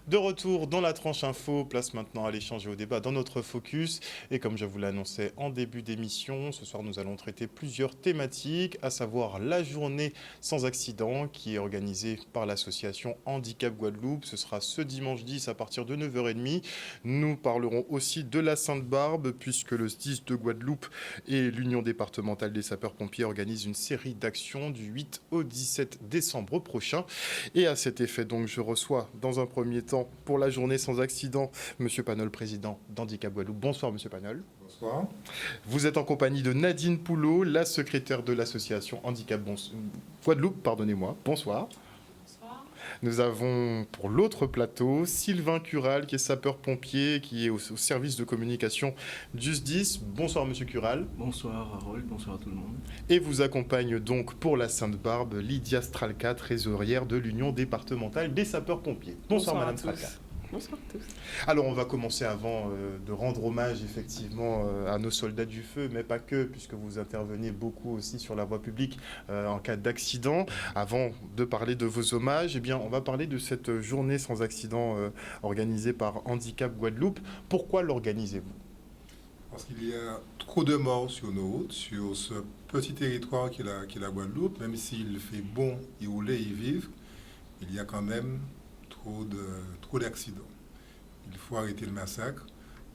De retour dans la tranche info, place maintenant à l'échange et au débat dans notre focus. Et comme je vous l'annonçais en début d'émission, ce soir nous allons traiter plusieurs thématiques, à savoir la journée sans accident qui est organisée par l'association Handicap Guadeloupe. Ce sera ce dimanche 10 à partir de 9h30. Nous parlerons aussi de la Sainte-Barbe puisque le SDIS de Guadeloupe et l'Union départementale des sapeurs-pompiers organisent une série d'actions du 8 au 17 décembre prochain. Et à cet effet, donc, je reçois dans un premier temps pour la journée sans accident, Monsieur Panol, président d'Handicap Guadeloupe. Bonsoir, Monsieur Panol. Bonsoir. Vous êtes en compagnie de Nadine Poulot, la secrétaire de l'association Handicap Guadeloupe. Pardonnez-moi. Bonsoir. Bonsoir. Nous avons pour l'autre plateau Sylvain Cural, qui est sapeur-pompier, qui est au service de communication du SDIS. Bonsoir, Monsieur Cural. Bonsoir Harold, bonsoir à tout le monde. Et vous accompagne donc pour la Sainte-Barbe Lydia Stralka, trésorière de l'Union départementale des sapeurs-pompiers. Bonsoir Madame Stralka. Bonsoir à tous. Alors on va commencer avant de rendre hommage effectivement à nos soldats du feu, mais pas que, puisque vous intervenez beaucoup aussi sur la voie publique en cas d'accident. Avant de parler de vos hommages, eh bien, on va parler de cette journée sans accident organisée par Handicap Guadeloupe. Pourquoi l'organisez-vous ? Parce qu'il y a trop de morts sur nos routes, sur ce petit territoire qu'est la Guadeloupe. Même s'il fait bon y rouler, y vivre, il y a quand même trop d'accidents. Il faut arrêter le massacre.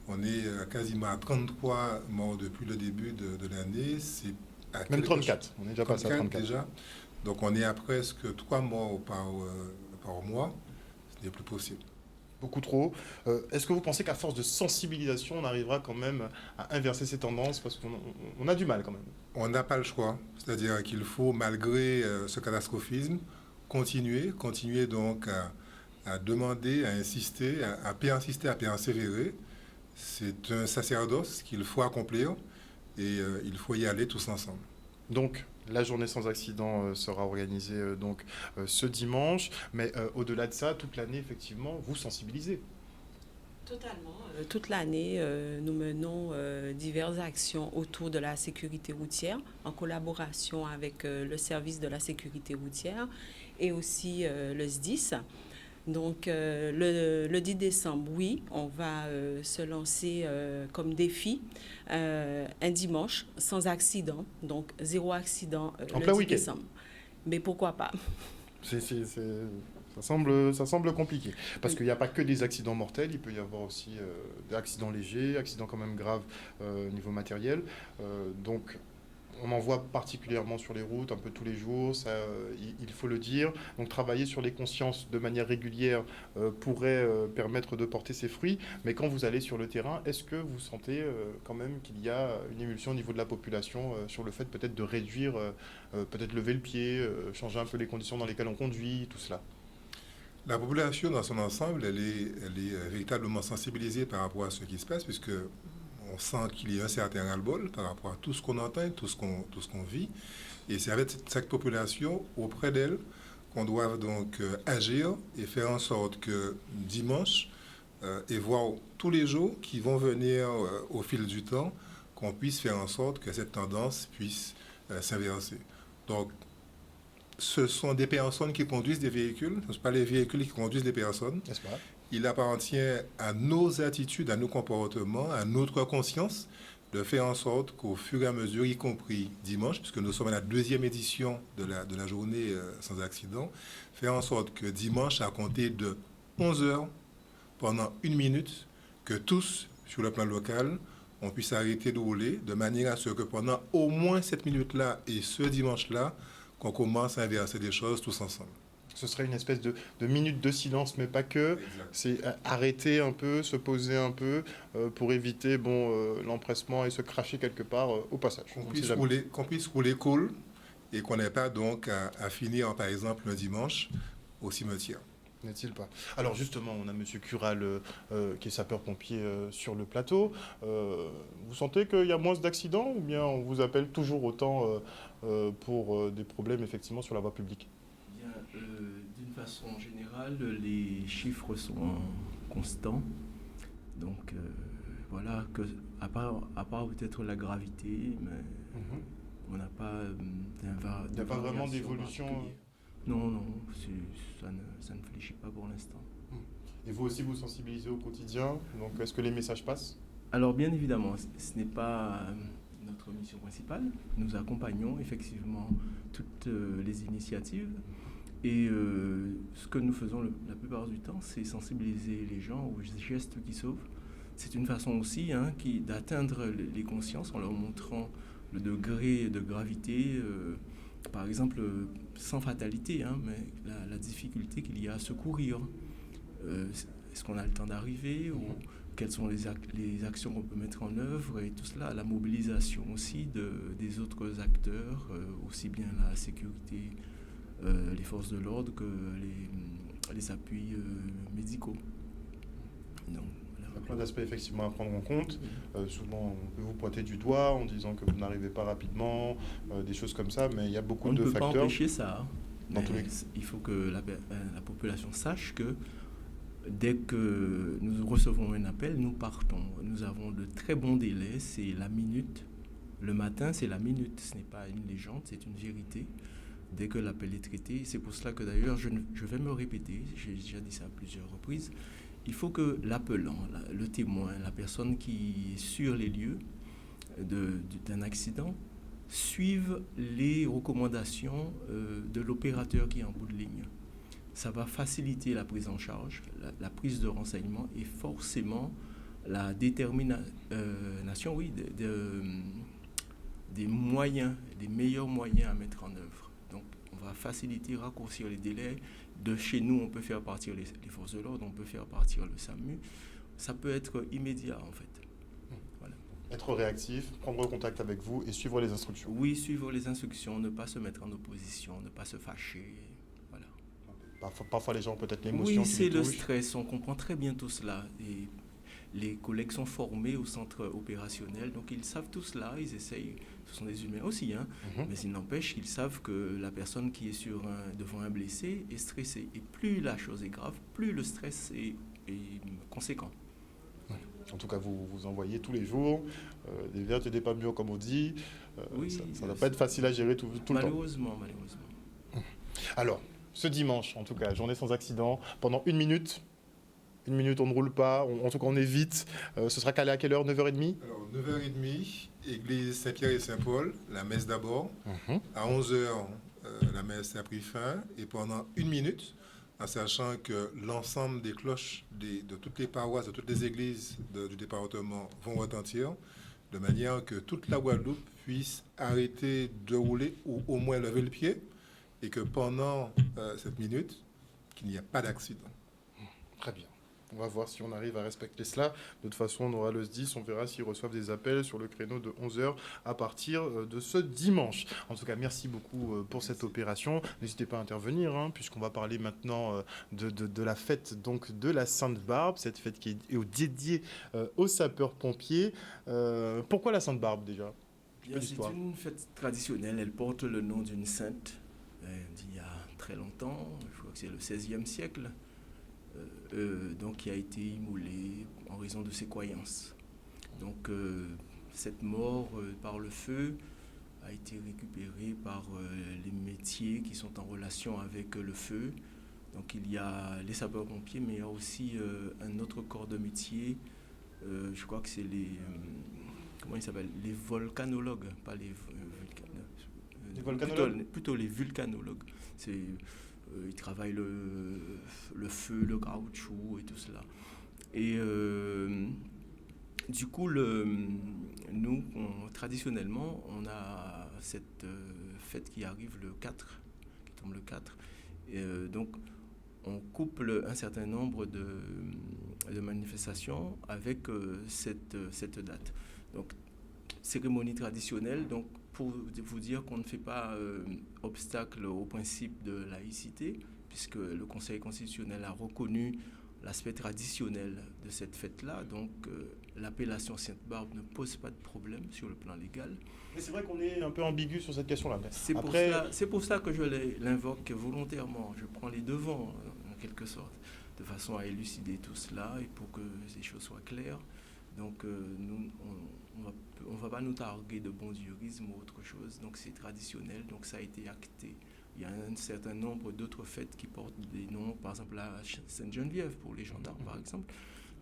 On est quasiment à 33 morts depuis le début de l'année. C'est à Même 34, on est déjà passé à 34. Déjà. Donc on est à presque 3 morts par mois. Ce n'est plus possible. Beaucoup trop. Est-ce que vous pensez qu'à force de sensibilisation, on arrivera quand même à inverser ces tendances ? Parce qu'on a du mal quand même. On n'a pas le choix. C'est-à-dire qu'il faut, malgré ce catastrophisme, continuer donc à demander, à insister, à persister, à persévérer. C'est un sacerdoce qu'il faut accomplir et il faut y aller tous ensemble. Donc, la journée sans accident sera organisée ce dimanche, mais au-delà de ça, toute l'année, effectivement, vous sensibilisez. Totalement. Toute l'année, nous menons diverses actions autour de la sécurité routière en collaboration avec le service de la sécurité routière et aussi le SDIS. Donc, le 10 décembre, oui, on va se lancer comme défi un dimanche sans accident, donc 0 accident le 10 décembre. Mais pourquoi pas ? Ça semble compliqué, parce qu'il n'y a pas que des accidents mortels, il peut y avoir aussi des accidents légers, accidents quand même graves au niveau matériel. Donc, on en voit particulièrement sur les routes, un peu tous les jours, ça, il faut le dire. Donc travailler sur les consciences de manière régulière pourrait permettre de porter ses fruits. Mais quand vous allez sur le terrain, est-ce que vous sentez quand même qu'il y a une émulsion au niveau de la population sur le fait peut-être de réduire, peut-être lever le pied, changer un peu les conditions dans lesquelles on conduit, tout cela ? La population dans son ensemble, elle est véritablement sensibilisée par rapport à ce qui se passe, puisque on sent qu'il y a un certain ras-le-bol par rapport à tout ce qu'on entend, tout ce qu'on vit. Et c'est avec cette population, auprès d'elle, qu'on doit donc agir et faire en sorte que dimanche, et voir tous les jours qui vont venir au fil du temps, qu'on puisse faire en sorte que cette tendance puisse s'inverser. Donc, ce sont des personnes qui conduisent des véhicules, ce ne sont pas les véhicules qui conduisent les personnes. N'est-ce pas ? Il appartient à nos attitudes, à nos comportements, à notre conscience de faire en sorte qu'au fur et à mesure, y compris dimanche, puisque nous sommes à la 2e édition de la journée sans accident, faire en sorte que dimanche, à compter de 11 heures, pendant 1 minute, que tous, sur le plan local, on puisse arrêter de rouler, de manière à ce que pendant au moins cette minute-là et ce dimanche-là, qu'on commence à inverser des choses tous ensemble. Ce serait une espèce de minute de silence, mais pas que. Exact. C'est arrêter un peu, se poser un peu pour éviter l'empressement et se cracher quelque part au passage. Qu'on puisse rouler cool et qu'on n'ait pas donc à finir, par exemple, un dimanche au cimetière. N'est-il pas ? Alors justement, on a M. Cural qui est sapeur-pompier sur le plateau. Vous sentez qu'il y a moins d'accidents ou bien on vous appelle toujours autant pour des problèmes effectivement sur la voie publique ? D'une façon générale, les chiffres sont constants. Donc voilà, à part peut-être la gravité, mais on n'a pas Il n'y a pas vraiment d'évolution. Non, ça ne fléchit pas pour l'instant. Et vous aussi, vous sensibilisez au quotidien. Donc, est-ce que les messages passent? Alors bien évidemment, ce n'est pas notre mission principale. Nous accompagnons effectivement toutes les initiatives et ce que nous faisons la plupart du temps, c'est sensibiliser les gens aux gestes qui sauvent. C'est une façon aussi d'atteindre les consciences en leur montrant le degré de gravité, par exemple, sans fatalité, mais la difficulté qu'il y a à secourir. Est-ce qu'on a le temps d'arriver ou quelles sont les actions qu'on peut mettre en œuvre et tout cela, la mobilisation aussi des autres acteurs, aussi bien la sécurité, les forces de l'ordre que les appuis médicaux. Donc, il y a plein d'aspects effectivement à prendre en compte. Souvent, on peut vous pointer du doigt en disant que vous n'arrivez pas rapidement, des choses comme ça, mais il y a beaucoup de facteurs. On ne peut pas empêcher ça. Dans tous les... Il faut que la population sache que dès que nous recevons un appel, nous partons. Nous avons de très bons délais, c'est la minute. Le matin, c'est la minute. Ce n'est pas une légende, c'est une vérité. Dès que l'appel est traité, c'est pour cela que d'ailleurs, je vais me répéter, j'ai déjà dit ça à plusieurs reprises, il faut que l'appelant, le témoin, la personne qui est sur les lieux d'un accident, suive les recommandations de l'opérateur qui est en bout de ligne. Ça va faciliter la prise en charge, la prise de renseignements et forcément la détermination des moyens, des meilleurs moyens à mettre en œuvre. Donc, on va faciliter, raccourcir les délais. De chez nous, on peut faire partir les forces de l'ordre, on peut faire partir le SAMU. Ça peut être immédiat, en fait. Voilà. Être réactif, prendre contact avec vous et suivre les instructions. Oui, suivre les instructions, ne pas se mettre en opposition, ne pas se fâcher. Voilà. Parfois, les gens ont peut-être l'émotion. Oui, c'est le stress, on comprend très bien tout cela. Et les collègues sont formés au centre opérationnel, donc ils savent tout cela, ils essayent, ce sont des humains aussi, mais il n'empêche qu'ils savent que la personne qui est devant un blessé est stressée. Et plus la chose est grave, plus le stress est conséquent. En tout cas, vous envoyez tous les jours des vertes et des pas mieux, comme on dit. Oui, ça ne va pas être facile à gérer tout le temps. Malheureusement. Alors, ce dimanche, en tout cas, journée sans accident, pendant une minute, on ne roule pas, en tout cas on évite. Ce sera calé à quelle heure? 9h30? Alors 9h30, église Saint-Pierre et Saint-Paul, la messe d'abord. À 11h, la messe a pris fin. Et pendant une minute, en sachant que l'ensemble des cloches de toutes les paroisses, de toutes les églises du département vont retentir, de manière que toute la Guadeloupe puisse arrêter de rouler ou au moins lever le pied, et que pendant cette minute, qu'il n'y a pas d'accident. Très bien. On va voir si on arrive à respecter cela. De toute façon, on aura le SDIS, on verra s'ils reçoivent des appels sur le créneau de 11h à partir de ce dimanche. En tout cas, merci beaucoup pour cette opération. N'hésitez pas à intervenir, puisqu'on va parler maintenant de la fête donc, de la Sainte-Barbe, cette fête qui est dédiée aux sapeurs-pompiers. Pourquoi la Sainte-Barbe déjà? C'est une fête traditionnelle, elle porte le nom d'une sainte d'il y a très longtemps, je crois que c'est le XVIe siècle. Donc qui a été immolé en raison de ses croyances. Donc cette mort par le feu a été récupérée par les métiers qui sont en relation avec le feu. Donc il y a les sapeurs-pompiers, mais il y a aussi un autre corps de métier, je crois que c'est comment ils s'appellent? Les volcanologues, pas les volcanologues. Plutôt les vulcanologues. Ils travaillent le feu, le caoutchouc et tout cela. Et du coup, nous, traditionnellement, on a cette fête qui arrive le 4, qui tombe le 4. Et, donc, on couple un certain nombre de manifestations avec cette date. Donc, cérémonie traditionnelle, donc, pour vous dire qu'on ne fait pas obstacle au principe de laïcité, puisque le Conseil constitutionnel a reconnu l'aspect traditionnel de cette fête-là. Donc, l'appellation Sainte-Barbe ne pose pas de problème sur le plan légal. Mais c'est vrai qu'on est un peu ambigu sur cette question-là. C'est pour ça que je l'invoque volontairement. Je prends les devants, en quelque sorte, de façon à élucider tout cela et pour que les choses soient claires. Donc, nous, on ne va pas nous targuer de bondieurisme ou autre chose. Donc, c'est traditionnel. Donc, ça a été acté Il y a un certain nombre d'autres fêtes qui portent des noms, par exemple la Sainte-Geneviève pour les gendarmes, par exemple.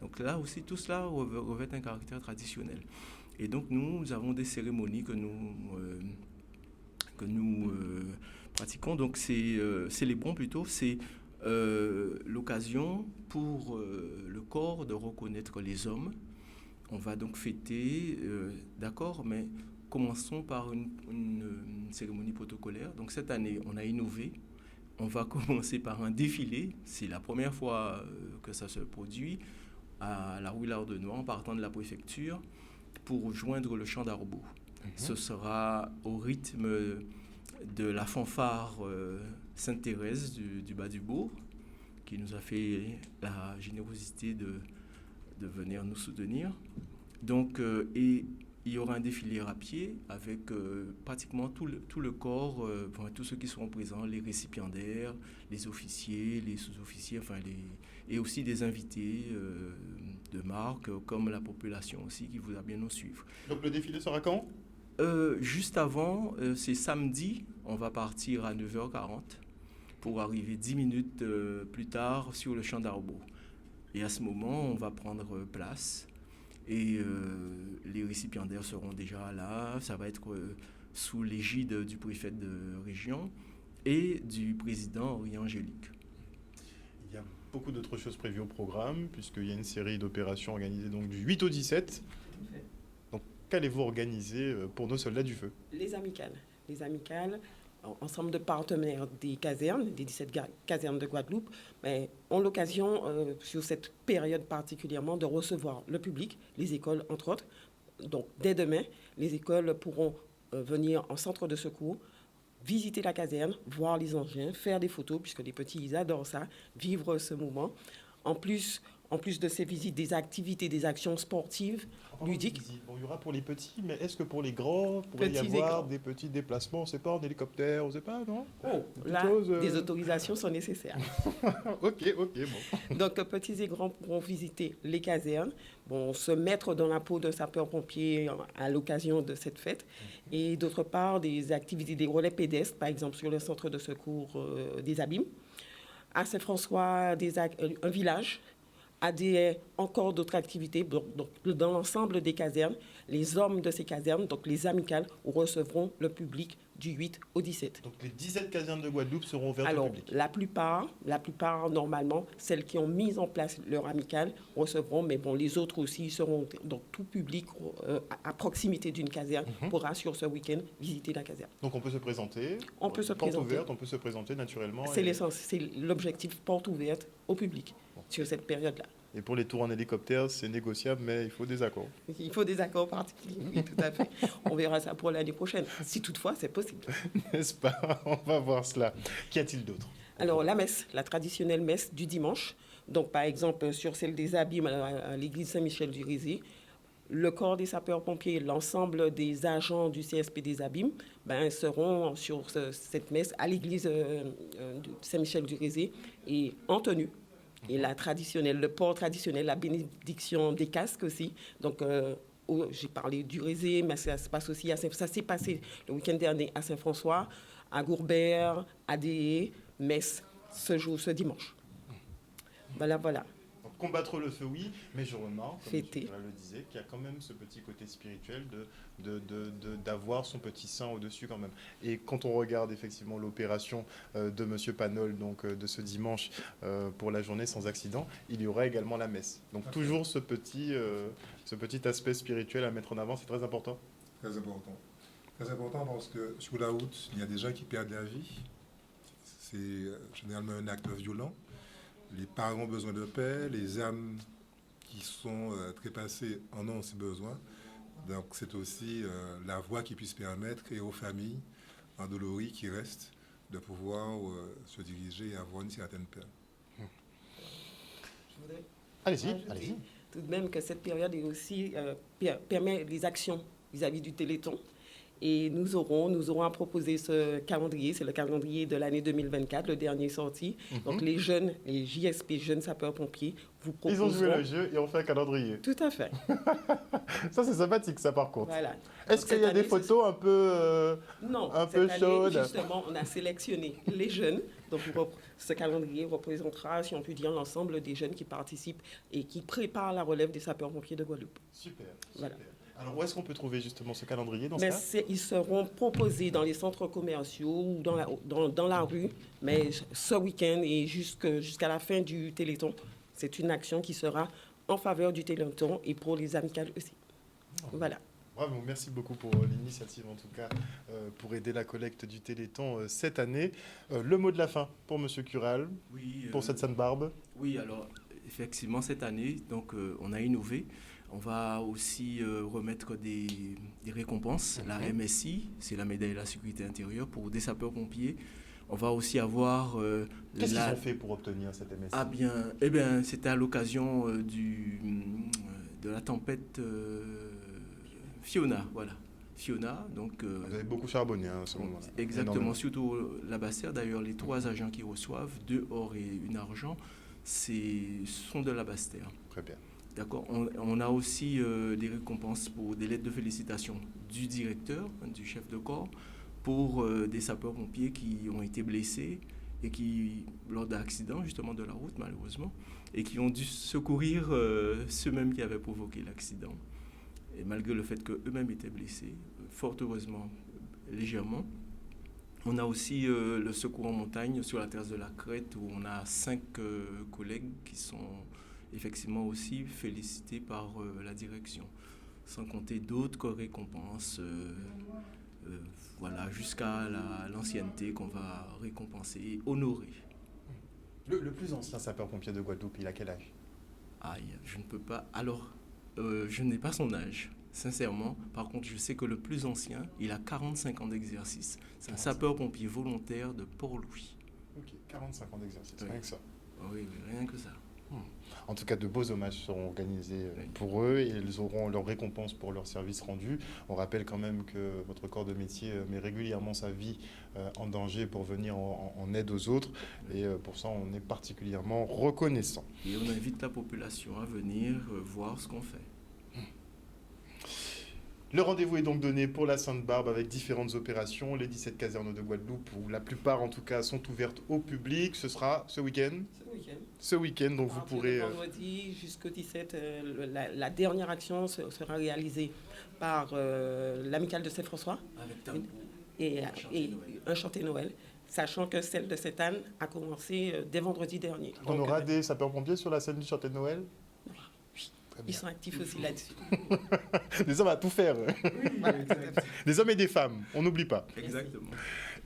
Donc là aussi, tout cela revêt un caractère traditionnel. Et donc nous avons des cérémonies que nous pratiquons. Donc célébrons plutôt, c'est l'occasion pour le corps de reconnaître les hommes. On va donc fêter, d'accord, mais commençons par une cérémonie protocolaire. Donc cette année, on a innové. On va commencer par un défilé. C'est la première fois que ça se produit à la rue Lardenois, en partant de la préfecture, pour joindre le Chant d'Arbeau. Ce sera au rythme de la fanfare Sainte-Thérèse du bas du bourg, qui nous a fait la générosité de venir nous soutenir. Donc, et il y aura un défilé à pied avec pratiquement tout le corps, tous ceux qui seront présents, les récipiendaires, les officiers, les sous-officiers, et aussi des invités de marque, comme la population aussi qui voudra bien nous suivre. Donc le défilé sera quand ? Juste avant, c'est samedi, on va partir à 9h40 pour arriver 10 minutes plus tard sur le Champ d'Arbeau. Et à ce moment, on va prendre place et les récipiendaires seront déjà là. Ça va être sous l'égide du préfet de région et du président Henri Angélique. Il y a beaucoup d'autres choses prévues au programme, puisqu'il y a une série d'opérations organisées donc, du 8 au 17. Donc, qu'allez-vous organiser pour nos soldats du feu ? Les amicales. Les amicales, ensemble de partenaires des casernes, des 17 casernes de Guadeloupe, mais ont l'occasion, sur cette période particulièrement, de recevoir le public, les écoles entre autres. Donc, dès demain, les écoles pourront venir en centre de secours, visiter la caserne, voir les engins, faire des photos, puisque les petits, ils adorent ça, vivre ce moment. En plus de ces visites, des activités, des actions sportives, ludiques. Bon, il y aura pour les petits, mais est-ce que pour les grands, il pourrait y avoir des petits déplacements, on ne sait pas, en hélicoptère, on ne sait pas, non ? Là, des autorisations sont nécessaires. Ok, bon. Donc, petits et grands pourront visiter les casernes, se mettre dans la peau d'un sapeur-pompier à l'occasion de cette fête. Et d'autre part, des activités, des relais pédestres, par exemple sur le centre de secours des Abîmes. À Saint-François, un village. Encore d'autres activités. Donc, dans l'ensemble des casernes, les hommes de ces casernes, donc les amicales, recevront le public du 8 au 17. Donc les 17 casernes de Guadeloupe seront ouvertes au public. La plupart, normalement, celles qui ont mis en place leur amicale recevront, mais les autres aussi seront, donc tout public à proximité d'une caserne pourra sur ce week-end visiter la caserne. Donc on peut se présenter. On peut se porte présenter. Ouverte, on peut se présenter naturellement. C'est l'objectif, porte ouverte au public sur cette période-là. Et pour les tours en hélicoptère, c'est négociable, mais il faut des accords. Il faut des accords particuliers, oui, tout à fait. On verra ça pour l'année prochaine, si toutefois c'est possible. N'est-ce pas ? On va voir cela. Qu'y a-t-il d'autre ? Alors la messe, la traditionnelle messe du dimanche. Donc par exemple sur celle des Abîmes à l'église Saint-Michel du Rézé, le corps des sapeurs-pompiers, l'ensemble des agents du CSP des Abîmes seront sur cette messe à l'église Saint-Michel du Rézé et en tenue. Et le port traditionnel, la bénédiction des casques aussi. Donc, j'ai parlé du Rézé, mais ça se passe aussi ça s'est passé le week-end dernier à Saint-François, à Gourbert, à Déé, Metz, ce dimanche. Voilà. Donc, combattre le feu, oui, mais je remarque, comme Fêter. M. le disait, qu'il y a quand même ce petit côté spirituel d'avoir son petit saint au-dessus quand même. Et quand on regarde effectivement l'opération de M. Panol, donc de ce dimanche pour la journée sans accident, il y aura également la messe. Donc toujours ce petit aspect spirituel à mettre en avant, c'est très important. Très important. Très important parce que sur la route, il y a des gens qui perdent la vie. C'est généralement un acte violent. Les parents ont besoin de paix, les âmes qui sont trépassées en ont aussi besoin. Donc c'est aussi la voie qui puisse permettre et aux familles endolories qui restent de pouvoir se diriger et avoir une certaine paix. Je voudrais Allez-y. tout de même que cette période est aussi, permet les actions vis-à-vis du Téléthon. Et nous aurons à proposer ce calendrier. C'est le calendrier de l'année 2024, le dernier sorti. Donc les JSP, jeunes sapeurs-pompiers, vous proposeront... Ils ont joué le jeu et on fait un calendrier. Tout à fait. Ça, c'est sympathique, ça, par contre. Voilà. Est-ce qu'il y a des photos un peu, non, un peu chaudes? Justement, on a sélectionné les jeunes. Donc, ce calendrier représentera, si on peut dire, l'ensemble des jeunes qui participent et qui préparent la relève des sapeurs-pompiers de Guadeloupe. Super. Voilà. Alors, où est-ce qu'on peut trouver justement ce calendrier dans ce Mais cas? ils seront proposés dans les centres commerciaux ou dans la rue, mais ce week-end et jusqu'à la fin du Téléthon. C'est une action qui sera en faveur du Téléthon et pour les amicales aussi. Voilà. Bravo, merci beaucoup pour l'initiative, en tout cas, pour aider la collecte du Téléthon cette année. Le mot de la fin pour M. Cural, pour cette Sainte-Barbe. Oui, alors, effectivement, cette année, donc, on a innové. On va aussi remettre des récompenses. La MSI, c'est la médaille de la sécurité intérieure pour des sapeurs-pompiers. On va aussi avoir... Qu'est-ce qu'ils ont fait pour obtenir cette MSI? Ah bien, c'était à l'occasion de la tempête Fiona, voilà. Fiona, donc... Vous avez beaucoup charbonné à ce moment-là. Exactement, surtout la Basse-Terre. D'ailleurs, les 3 agents qui reçoivent, 2 or et 1 argent, sont de la Basse-Terre. Très bien. D'accord. On a aussi des récompenses pour des lettres de félicitations du directeur, du chef de corps, pour des sapeurs-pompiers qui ont été blessés et qui, lors d'accidents justement de la route malheureusement, et qui ont dû secourir ceux-mêmes qui avaient provoqué l'accident. Et malgré le fait qu'eux-mêmes étaient blessés, fort heureusement, légèrement. On a aussi le secours en montagne sur la terrasse de la Crête où on a 5 collègues qui sont effectivement aussi félicités par la direction, sans compter d'autres récompenses, voilà, jusqu'à l'ancienneté qu'on va récompenser et honorer. Le plus ancien sapeur-pompier de Guadeloupe, il a quel âge? Aïe, je ne peux pas. Alors, je n'ai pas son âge, sincèrement. Par contre, je sais que le plus ancien, il a 45 ans d'exercice. C'est un sapeur-pompier volontaire de Port-Louis. Ok, 45 ans d'exercice, Oui. rien que ça. Oui, rien que ça. En tout cas, de beaux hommages seront organisés pour eux et ils auront leur récompense pour leur service rendu. On rappelle quand même que votre corps de métier met régulièrement sa vie en danger pour venir en aide aux autres. Et pour ça, on est particulièrement reconnaissant. Et on invite la population à venir voir ce qu'on fait. Le rendez-vous est donc donné pour la Sainte-Barbe avec différentes opérations. Les 17 casernes de Guadeloupe, où la plupart en tout cas sont ouvertes au public. Ce sera ce week-end. Ce week-end, donc vous pourrez... Vendredi jusqu'au 17, la dernière action sera réalisée par l'amicale de Saint-François et un chanté Noël, sachant que celle de cette année a commencé dès vendredi dernier. On aura des sapeurs-pompiers sur la scène du chanté de Noël? Ils sont actifs aussi là-dessus. Des hommes à tout faire. Des hommes et des femmes, on n'oublie pas. Exactement.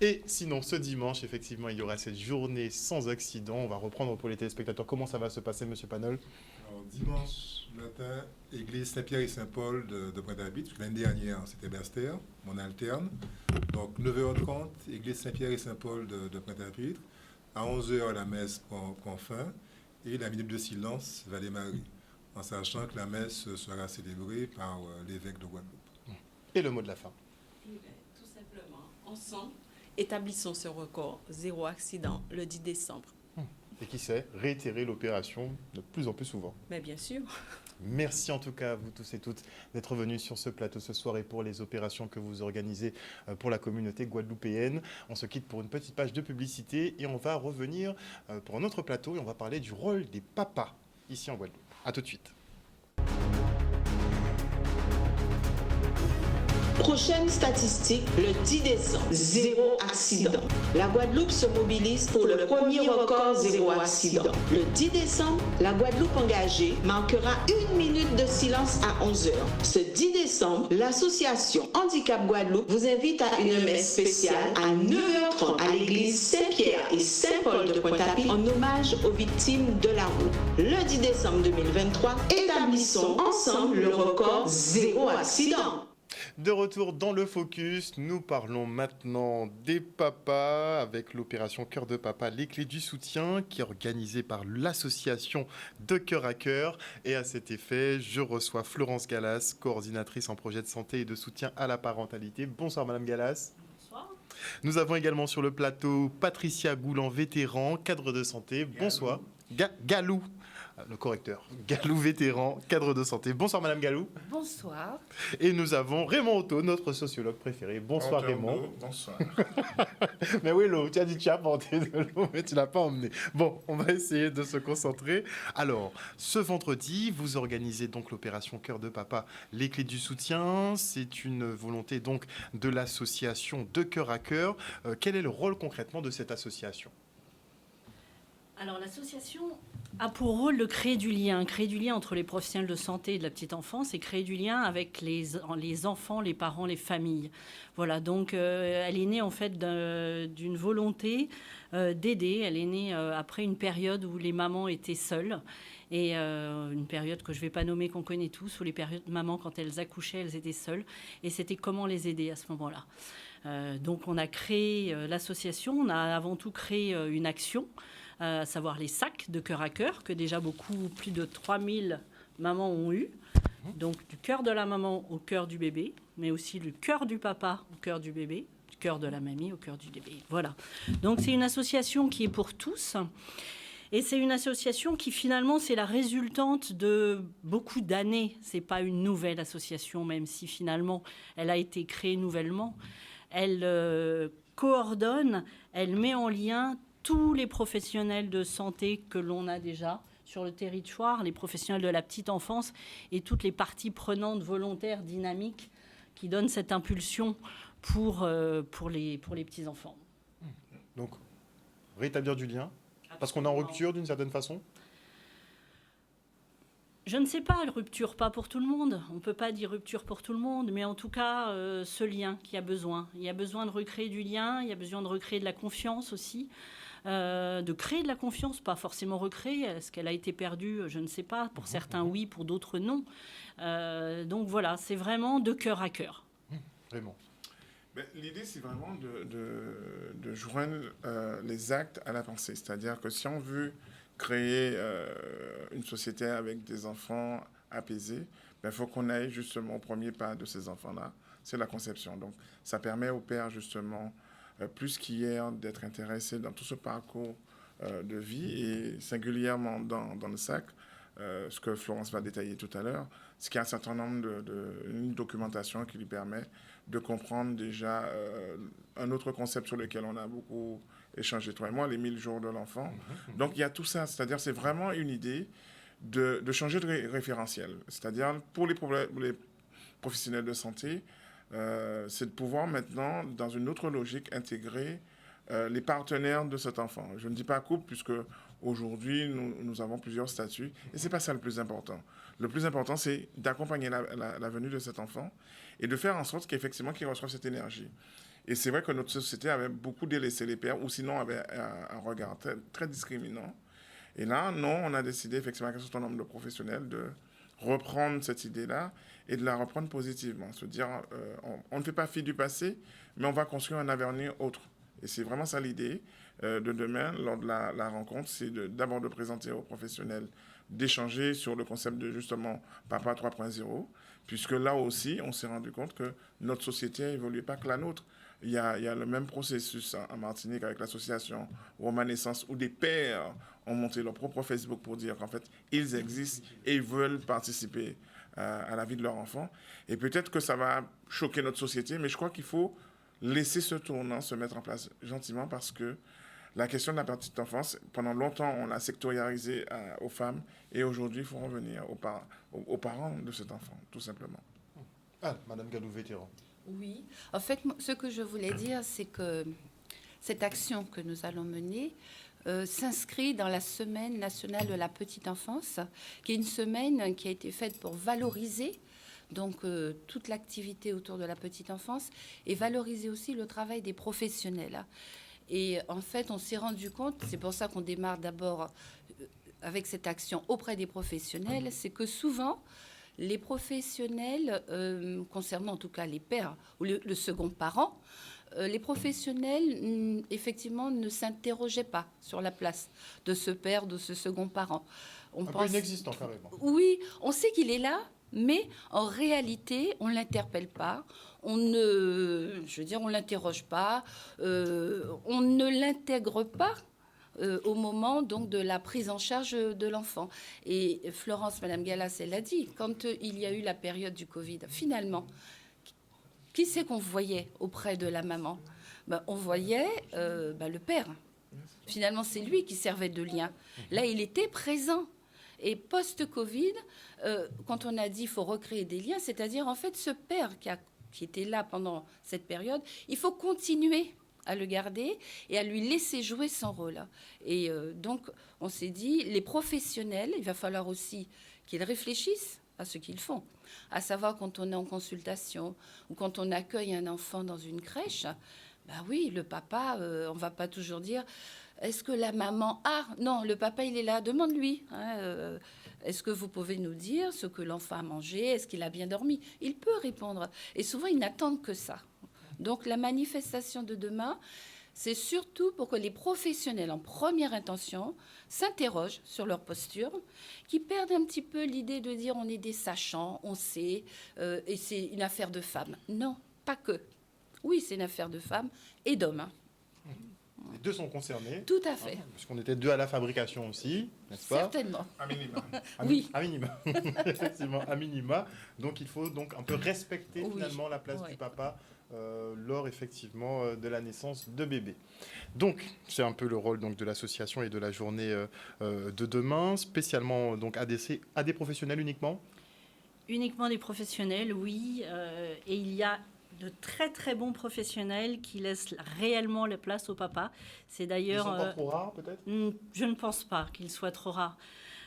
Et sinon, ce dimanche, effectivement, il y aura cette journée sans accident. On va reprendre pour les téléspectateurs. Comment ça va se passer, Monsieur Panol? Alors, dimanche matin, église Saint-Pierre et Saint-Paul de Pointe-à-Pitre. L'année dernière, c'était Basse-Terre, on alterne. Donc 9h30, église Saint-Pierre et Saint-Paul de Pointe-à-Pitre. À 11h, la messe prend fin et la minute de silence va démarrer, en sachant que la messe sera célébrée par l'évêque de Guadeloupe. Et le mot de la fin? Tout simplement, ensemble, établissons ce record, 0 accident, le 10 décembre. Et qui sait, réitérer l'opération de plus en plus souvent. Mais bien sûr. Merci en tout cas à vous tous et toutes d'être venus sur ce plateau ce soir et pour les opérations que vous organisez pour la communauté guadeloupéenne. On se quitte pour une petite page de publicité et on va revenir pour un autre plateau et on va parler du rôle des papas ici en Guadeloupe. A tout de suite. Prochaine statistique, le 10 décembre, 0 accident. La Guadeloupe se mobilise pour le premier record 0 accident. Le 10 décembre, la Guadeloupe engagée marquera 1 minute de silence à 11h. Ce 10 décembre, l'association Handicap Guadeloupe vous invite à une messe spéciale à 9h30 à l'église Saint-Pierre et Saint-Paul de Pointe-à-Pitre en hommage aux victimes de la route. Le 10 décembre 2023, établissons ensemble le record 0 accident. De retour dans le focus, nous parlons maintenant des papas avec l'opération Cœur de Papa, les clés du soutien qui est organisée par l'association de Cœur à Cœur. Et à cet effet, je reçois Florence Gallas, coordinatrice en projet de santé et de soutien à la parentalité. Bonsoir Madame Gallas. Bonsoir. Nous avons également sur le plateau Patricia Goulan, vétéran, cadre de santé. Bonsoir. Galou. Le correcteur. Galou, vétéran, cadre de santé. Bonsoir Madame Galou. Bonsoir. Et nous avons Raymond Otto, notre sociologue préféré. Bonsoir Raymond. Bonsoir. Mais oui, l'eau, tu as dit que tu as apporté de l'eau, mais tu ne l'as pas emmené. Bon, on va essayer de se concentrer. Alors, ce vendredi, vous organisez donc l'opération Cœur de Papa, les clés du soutien. C'est une volonté donc de l'association de Cœur à Cœur. Quel est le rôle concrètement de cette association ? Alors l'association a pour rôle de créer du lien entre les professionnels de santé et de la petite enfance et créer du lien avec les enfants, les parents, les familles. Voilà, donc elle est née en fait d'une volonté d'aider. Elle est née après une période où les mamans étaient seules. Et une période que je ne vais pas nommer, qu'on connaît tous, où les mamans, quand elles accouchaient, elles étaient seules. Et c'était comment les aider à ce moment-là. Donc on a créé l'association, on a avant tout créé une action, à savoir les sacs de Cœur à Cœur, que déjà plus de 3000 mamans ont eu. Donc du cœur de la maman au cœur du bébé, mais aussi du cœur du papa au cœur du bébé, du cœur de la mamie au cœur du bébé. Voilà. Donc c'est une association qui est pour tous. Et c'est une association qui, finalement, c'est la résultante de beaucoup d'années. Ce n'est pas une nouvelle association, même si, finalement, elle a été créée nouvellement. Elle coordonne, elle met en lien tous les professionnels de santé que l'on a déjà sur le territoire, les professionnels de la petite enfance et toutes les parties prenantes, volontaires, dynamiques, qui donnent cette impulsion pour les petits-enfants. Donc, rétablir du lien ? Parce qu'on est en rupture d'une certaine façon ? Je ne sais pas, rupture, pas pour tout le monde. On ne peut pas dire rupture pour tout le monde, mais en tout cas, ce lien qu'il y a besoin. Il y a besoin de recréer du lien, il y a besoin de recréer de la confiance aussi. De créer de la confiance, pas forcément recréer. Est-ce qu'elle a été perdue ? Je ne sais pas. Pour certains, oui, pour d'autres, non. Donc voilà, c'est vraiment de cœur à cœur. Vraiment. L'idée, c'est vraiment de joindre les actes à la pensée. C'est-à-dire que si on veut créer une société avec des enfants apaisés, il faut qu'on aille justement au premier pas de ces enfants-là. C'est la conception. Donc, ça permet aux pères, justement, plus qu'hier, d'être intéressés dans tout ce parcours de vie et singulièrement dans le sac, ce que Florence va détailler tout à l'heure, c'est qu'il y a un certain nombre une documentation qui lui permet de comprendre déjà un autre concept sur lequel on a beaucoup échangé, toi et moi, les 1000 jours de l'enfant. Donc, il y a tout ça, c'est-à-dire c'est vraiment une idée de changer de référentiel. C'est-à-dire, pour les professionnels de santé, c'est de pouvoir maintenant, dans une autre logique, intégrer les partenaires de cet enfant. Je ne dis pas couple, puisque aujourd'hui, nous avons plusieurs statuts, et ce n'est pas ça le plus important. Le plus important, c'est d'accompagner la venue de cet enfant et de faire en sorte qu'effectivement, qu'il reçoive cette énergie. Et c'est vrai que notre société avait beaucoup délaissé les pères, ou sinon avait un regard très, très discriminant. Et là, non, on a décidé effectivement avec un certain nombre de professionnels de reprendre cette idée-là et de la reprendre positivement. Se dire, on ne fait pas fi du passé, mais on va construire un avenir autre. Et c'est vraiment ça l'idée de demain, lors de la rencontre, c'est d'abord de présenter aux professionnels, d'échanger sur le concept de justement Papa 3.0, puisque là aussi, on s'est rendu compte que notre société n'évolue pas que la nôtre. Il y a le même processus en Martinique avec l'association Roma Naissance où des pères ont monté leur propre Facebook pour dire qu'en fait, ils existent et ils veulent participer à la vie de leur enfant. Et peut-être que ça va choquer notre société, mais je crois qu'il faut laisser ce tournant se mettre en place gentiment parce que la question de la petite enfance, pendant longtemps, on l'a sectorialisée aux femmes et aujourd'hui, il faut revenir aux parents de cet enfant, tout simplement. Ah, Madame Galou-Vétéran. Oui, en fait, ce que je voulais dire, c'est que cette action que nous allons mener s'inscrit dans la Semaine nationale de la petite enfance, qui est une semaine qui a été faite pour valoriser donc toute l'activité autour de la petite enfance et valoriser aussi le travail des professionnels. Et en fait, on s'est rendu compte, c'est pour ça qu'on démarre d'abord avec cette action auprès des professionnels, c'est que souvent, Les professionnels, concernant en tout cas les pères ou le second parent, les professionnels, effectivement, ne s'interrogeaient pas sur la place de ce père, de ce second parent. Un peu inexistant, carrément. Oui, on sait qu'il est là, mais en réalité, on ne l'interpelle pas, on l'interroge pas, on ne l'intègre pas au moment donc de la prise en charge de l'enfant. Et Florence, Madame Gallas, elle l'a dit, quand il y a eu la période du Covid, finalement, qui c'est qu'on voyait auprès de la maman? On voyait le père. Finalement, c'est lui qui servait de lien. Là, il était présent. Et post-Covid, quand on a dit qu'il faut recréer des liens, c'est-à-dire, en fait, ce père qui était là pendant cette période, il faut continuer à le garder et à lui laisser jouer son rôle. Et donc, on s'est dit, les professionnels, il va falloir aussi qu'ils réfléchissent à ce qu'ils font. À savoir, quand on est en consultation ou quand on accueille un enfant dans une crèche, oui, le papa, on ne va pas toujours dire « Est-ce que la maman a ?» Non, le papa, il est là, demande-lui. Est-ce que vous pouvez nous dire ce que l'enfant a mangé? Est-ce qu'il a bien dormi? Il peut répondre. Et souvent, ils n'attendent que ça. Donc, la manifestation de demain, c'est surtout pour que les professionnels, en première intention, s'interrogent sur leur posture, qui perdent un petit peu l'idée de dire on est des sachants, on sait, et c'est une affaire de femmes. Non, pas que. Oui, c'est une affaire de femmes et d'hommes. Les deux sont concernés. Tout à fait. Puisqu'on était deux à la fabrication aussi, n'est-ce pas? Certainement. À minima. Oui. À minima. Effectivement, à minima. Donc il faut donc un peu respecter finalement la place du papa lors effectivement de la naissance de bébé. Donc c'est un peu le rôle donc de l'association et de la journée de demain, spécialement donc à des professionnels uniquement. Uniquement des professionnels, oui. Et il y a de très très bons professionnels qui laissent réellement la place au papa. C'est d'ailleurs. Ils sont pas trop rares peut-être? Je ne pense pas qu'ils soient trop rares.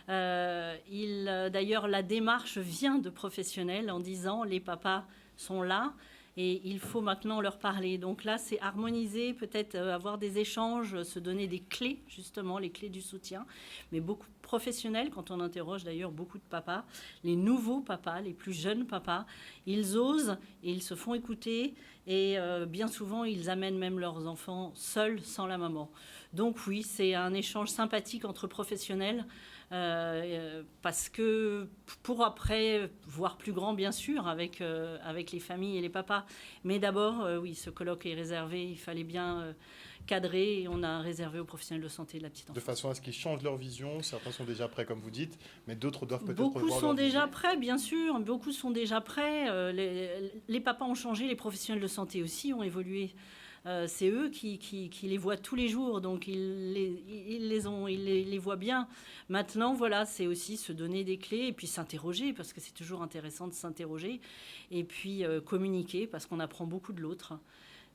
D'ailleurs, la démarche vient de professionnels en disant les papas sont là. Et il faut maintenant leur parler. Donc là, c'est harmoniser, peut-être avoir des échanges, se donner des clés, justement, les clés du soutien. Mais beaucoup de professionnels, quand on interroge d'ailleurs beaucoup de papas, les nouveaux papas, les plus jeunes papas, ils osent et ils se font écouter. Et bien souvent, ils amènent même leurs enfants seuls, sans la maman. Donc oui, c'est un échange sympathique entre professionnels. Parce que pour après, voire plus grand bien sûr, avec les familles et les papas. Mais d'abord, oui, ce colloque est réservé, il fallait bien cadrer et on a réservé aux professionnels de santé de la petite enfance. De façon à ce qu'ils changent leur vision, certains sont déjà prêts comme vous dites, mais d'autres doivent peut-être Beaucoup revoir sont leur déjà vision. prêts, bien sûr, beaucoup sont déjà prêts. Les papas ont changé, les professionnels de santé aussi ont évolué. C'est eux qui les voient tous les jours, donc ils les voient bien. Maintenant, voilà, c'est aussi se donner des clés et puis s'interroger, parce que c'est toujours intéressant de s'interroger, et puis communiquer, parce qu'on apprend beaucoup de l'autre.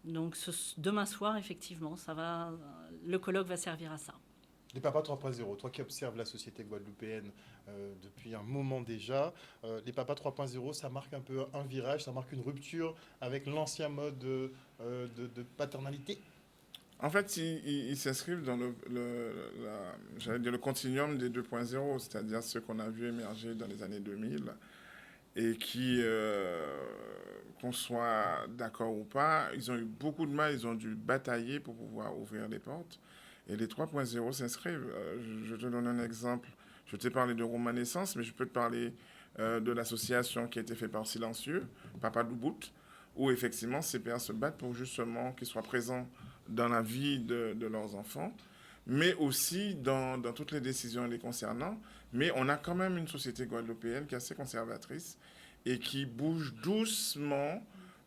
Donc demain soir, effectivement, le colloque va servir à ça. Les papas 3.0, toi qui observes la société guadeloupéenne depuis un moment déjà, les papas 3.0, ça marque un peu un virage, ça marque une rupture avec l'ancien mode de paternalité. En fait, ils s'inscrivent dans le continuum des 2.0, c'est-à-dire ce qu'on a vu émerger dans les années 2000 et qui, qu'on soit d'accord ou pas, ils ont eu beaucoup de mal, ils ont dû batailler pour pouvoir ouvrir les portes. Et les 3.0 s'inscrivent. Je te donne un exemple. Je t'ai parlé de Romanescence, mais je peux te parler de l'association qui a été faite par Silencieux, Papa Doubout, où effectivement ces pères se battent pour justement qu'ils soient présents dans la vie de leurs enfants, mais aussi dans toutes les décisions les concernant. Mais on a quand même une société guadeloupéenne qui est assez conservatrice et qui bouge doucement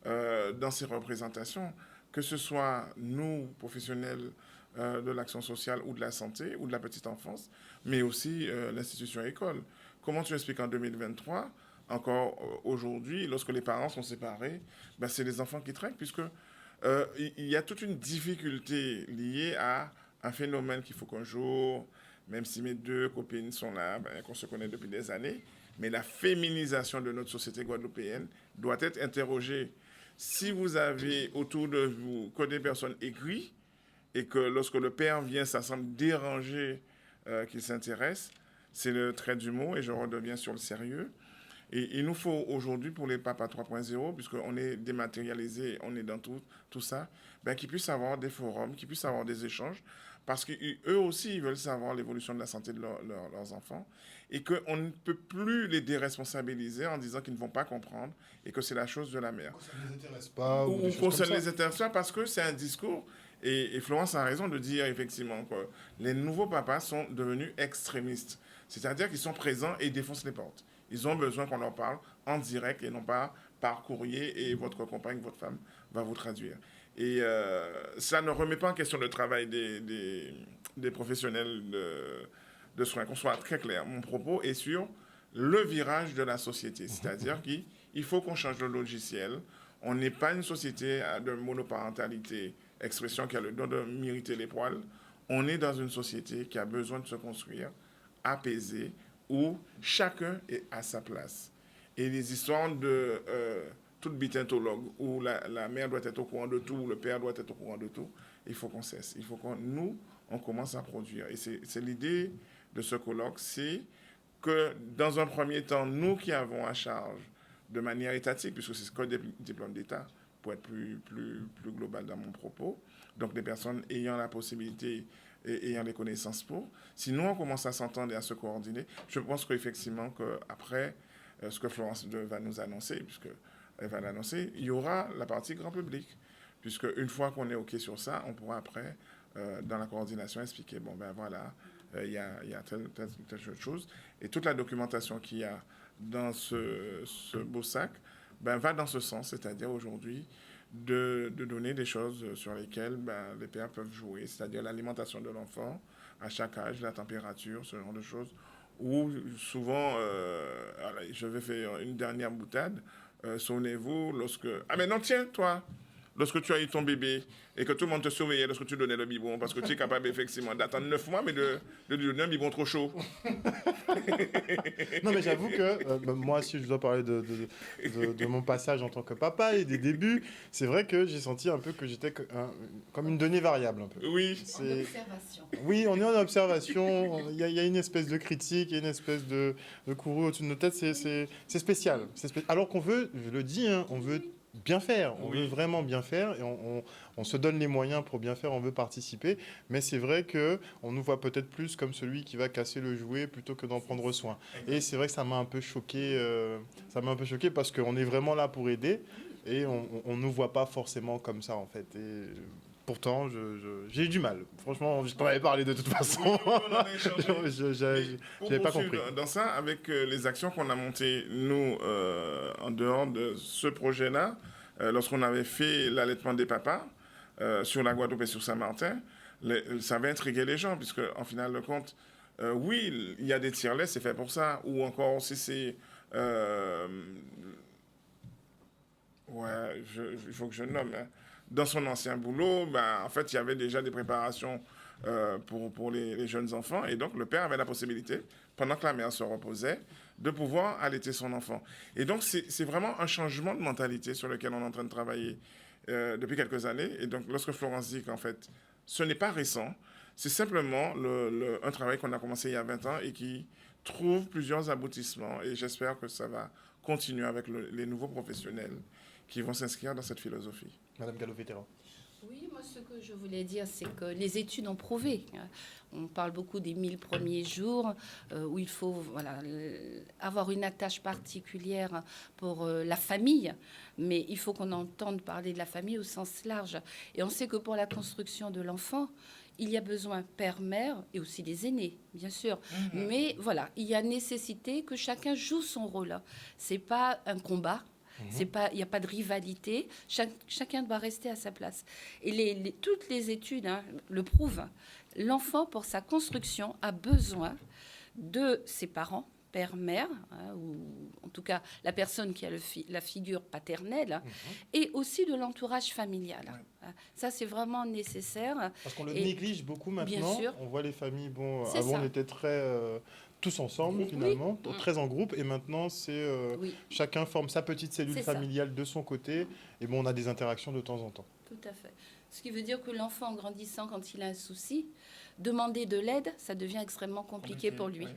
dans ses représentations, que ce soit nous, professionnels de l'action sociale ou de la santé ou de la petite enfance, mais aussi l'institution école. Comment tu expliques en 2023, encore aujourd'hui, lorsque les parents sont séparés, c'est les enfants qui traînent, puisque il y a toute une difficulté liée à un phénomène qu'il faut qu'un jour, même si mes deux copines sont là, qu'on se connaît depuis des années, mais la féminisation de notre société guadeloupéenne doit être interrogée. Si vous avez autour de vous que des personnes aigries, et que lorsque le père vient, ça semble déranger qu'il s'intéresse, c'est le trait du mot, et je redeviens sur le sérieux. Et il nous faut aujourd'hui, pour les papas 3.0, puisqu'on est dématérialisé, on est dans tout ça, ben, qu'ils puissent avoir des forums, qu'ils puissent avoir des échanges, parce qu'eux aussi, ils veulent savoir l'évolution de la santé de leurs enfants, et qu'on ne peut plus les déresponsabiliser en disant qu'ils ne vont pas comprendre, et que c'est la chose de la mère. Ça ne les intéresse pas. Ou qu'on ne les intéresse pas, parce que c'est un discours, et Florence a raison de dire effectivement que les nouveaux papas sont devenus extrémistes, c'est-à-dire qu'ils sont présents et ils défoncent les portes. Ils ont besoin qu'on leur parle en direct et non pas par courrier et votre compagne, votre femme va vous traduire. Et ça ne remet pas en question le travail des professionnels de soins. Qu'on soit très clair, mon propos est sur le virage de la société. C'est-à-dire qu'il faut qu'on change de logiciel. On n'est pas une société de monoparentalité, expression qui a le don de m'irriter les poils. On est dans une société qui a besoin de se construire, apaisée, où chacun est à sa place. Et les histoires de toute bitentologue, où la mère doit être au courant de tout, où le père doit être au courant de tout, il faut qu'on cesse. Il faut on commence à produire. Et c'est l'idée de ce colloque, c'est que dans un premier temps, nous qui avons à charge de manière étatique, puisque c'est ce code des diplômes d'État, pour être plus global dans mon propos, donc des personnes ayant la possibilité et ayant les connaissances pour. Si nous, on commence à s'entendre et à se coordonner, je pense qu'effectivement, qu'après ce que Florence va nous annoncer, puisqu'elle va l'annoncer, il y aura la partie grand public. Puisque une fois qu'on est OK sur ça, on pourra après, dans la coordination, expliquer, bon, ben voilà, il y a telle chose. Et toute la documentation qu'il y a dans ce beau sac, ben, va dans ce sens, c'est-à-dire aujourd'hui, de donner des choses sur lesquelles les pères peuvent jouer, c'est-à-dire l'alimentation de l'enfant à chaque âge, la température, ce genre de choses, où souvent, je vais faire une dernière boutade, souvenez-vous, lorsque... Ah mais non, tiens, toi, lorsque tu as eu ton bébé et que tout le monde te surveillait lorsque tu donnais le biberon, parce que tu es capable effectivement d'attendre 9 mois, mais de lui donner un biberon trop chaud. Non, mais j'avoue que moi, si je dois parler de mon passage en tant que papa et des débuts, c'est vrai que j'ai senti un peu que j'étais comme une donnée variable. Un peu. Oui. En observation. Oui, on est en observation. Il y a une espèce de critique, il y a une espèce de courroux au-dessus de nos têtes. C'est spécial. Alors qu'on veut, je le dis, hein, on veut bien faire, on veut vraiment bien faire et on se donne les moyens pour bien faire, on veut participer, mais c'est vrai qu'on nous voit peut-être plus comme celui qui va casser le jouet plutôt que d'en prendre soin. Et c'est vrai que ça m'a un peu choqué, parce qu'on est vraiment là pour aider et on nous voit pas forcément comme ça en fait. Et pourtant, j'ai eu du mal. Franchement, je t'en avais parlé de toute façon. J'avais pas compris. Dans ça, avec les actions qu'on a montées, nous, en dehors de ce projet-là, lorsqu'on avait fait l'allaitement des papas sur la Guadeloupe et sur Saint-Martin, ça avait intrigué les gens, puisque en final de compte, oui, il y a des tire-laits, c'est fait pour ça. Ou encore, si c'est... il faut que je nomme... Hein. Dans son ancien boulot, en fait, il y avait déjà des préparations pour les jeunes enfants. Et donc, le père avait la possibilité, pendant que la mère se reposait, de pouvoir allaiter son enfant. Et donc, c'est vraiment un changement de mentalité sur lequel on est en train de travailler depuis quelques années. Et donc, lorsque Florence dit qu'en fait, ce n'est pas récent, c'est simplement un travail qu'on a commencé il y a 20 ans et qui trouve plusieurs aboutissements. Et j'espère que ça va continuer avec les nouveaux professionnels qui vont s'inscrire dans cette philosophie. Madame Gallo-Vétéran. Oui, moi, ce que je voulais dire, c'est que les études ont prouvé. On parle beaucoup des 1000 premiers jours où il faut avoir une attache particulière pour la famille, mais il faut qu'on entende parler de la famille au sens large. Et on sait que pour la construction de l'enfant, il y a besoin père-mère et aussi des aînés, bien sûr. Mais voilà, il y a nécessité que chacun joue son rôle. C'est pas un combat. Il n'y a pas de rivalité. Chacun doit rester à sa place. Et toutes les études le prouvent. L'enfant, pour sa construction, a besoin de ses parents, père, mère, ou en tout cas la personne qui a la figure paternelle, et aussi de l'entourage familial. Ça, c'est vraiment nécessaire. Parce qu'on le néglige beaucoup maintenant. Bien sûr. On voit les familles, avant on était très... tous ensemble, finalement, très en groupe. Et maintenant, c'est chacun forme sa petite cellule familiale de son côté. Et on a des interactions de temps en temps. Tout à fait. Ce qui veut dire que l'enfant, en grandissant, quand il a un souci, demander de l'aide, ça devient extrêmement compliqué pour lui. Oui.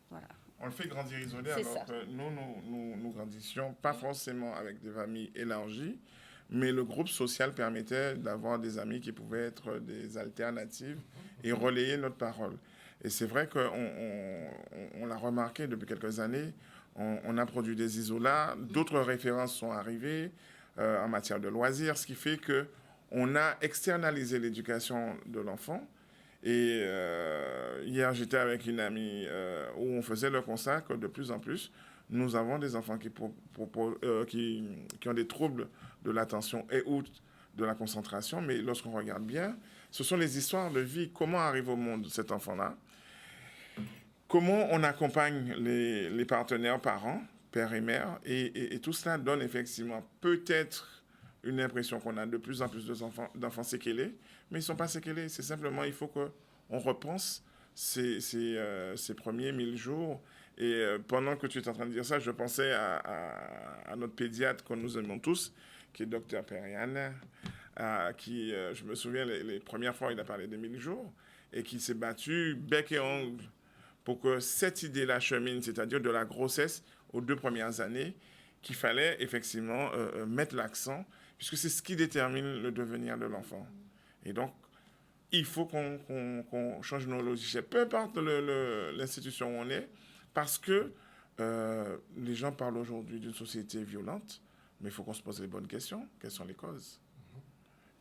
Voilà. On le fait grandir isolé, C'est alors ça. que nous grandissions pas forcément avec des familles élargies, mais le groupe social permettait d'avoir des amis qui pouvaient être des alternatives et relayer notre parole. Et c'est vrai qu'on l'a remarqué depuis quelques années, on a produit des isolats, d'autres références sont arrivées en matière de loisirs, ce qui fait qu'on a externalisé l'éducation de l'enfant. Et hier, j'étais avec une amie où on faisait le constat que de plus en plus, nous avons des enfants qui ont des troubles de l'attention et ou de la concentration. Mais lorsqu'on regarde bien, ce sont les histoires de vie. Comment arrive au monde cet enfant-là? Comment on accompagne les partenaires parents, père et mère? Et tout cela donne effectivement peut-être une impression qu'on a de plus en plus d'enfants séquelés, mais ils ne sont pas séquelés. C'est simplement, il faut qu'on repense ces premiers 1000 jours. Et pendant que tu es en train de dire ça, je pensais à notre pédiatre que nous aimons tous, qui est Dr Periane, qui, je me souviens, les premières fois, il a parlé des 1000 jours, et qui s'est battu bec et ongle pour que cette idée-là chemine, c'est-à-dire de la grossesse aux 2 premières années, qu'il fallait effectivement mettre l'accent, puisque c'est ce qui détermine le devenir de l'enfant. Et donc, il faut qu'on change nos logiciels, peu importe l'institution où on est, parce que les gens parlent aujourd'hui d'une société violente, mais il faut qu'on se pose les bonnes questions. Quelles sont les causes?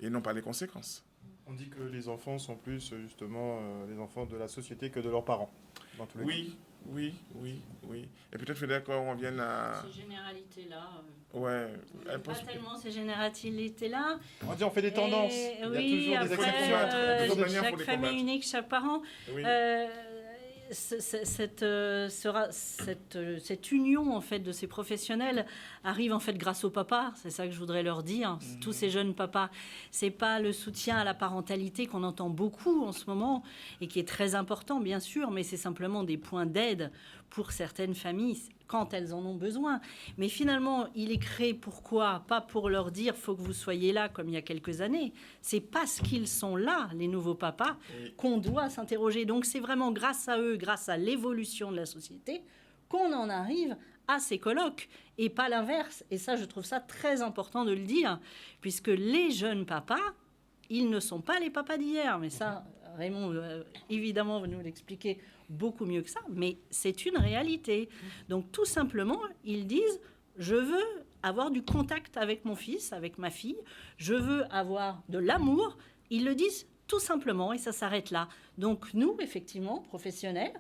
Et non pas les conséquences. On dit que les enfants sont plus, justement, les enfants de la société que de leurs parents, dans tous les cas. Oui. Et peut-être, Frédéric, on revienne à... Ces généralités-là. Ouais. Pas tellement ces généralités-là. On dit on fait des tendances. Oui, il y a toujours des après, exceptions. chaque famille unique, chaque parent. Oui. Cette union en fait de ces professionnels arrive en fait grâce au papa, c'est ça que je voudrais leur dire. Tous ces jeunes papas, c'est pas le soutien à la parentalité qu'on entend beaucoup en ce moment et qui est très important bien sûr, mais c'est simplement des points d'aide pour certaines familles quand elles en ont besoin. Mais finalement, il est créé pourquoi? Pas pour leur dire faut que vous soyez là comme il y a quelques années. C'est parce qu'ils sont là, les nouveaux papas, qu'on doit s'interroger. Donc c'est vraiment grâce à eux, grâce à l'évolution de la société, qu'on en arrive à ces colloques et pas l'inverse. Et ça, je trouve ça très important de le dire, puisque les jeunes papas, ils ne sont pas les papas d'hier. Mais ça, Raymond, évidemment, va nous l'expliquer beaucoup mieux que ça, mais c'est une réalité. Donc tout simplement, ils disent, je veux avoir du contact avec mon fils, avec ma fille, je veux avoir de l'amour. Ils le disent tout simplement et ça s'arrête là. Donc nous, effectivement, professionnels,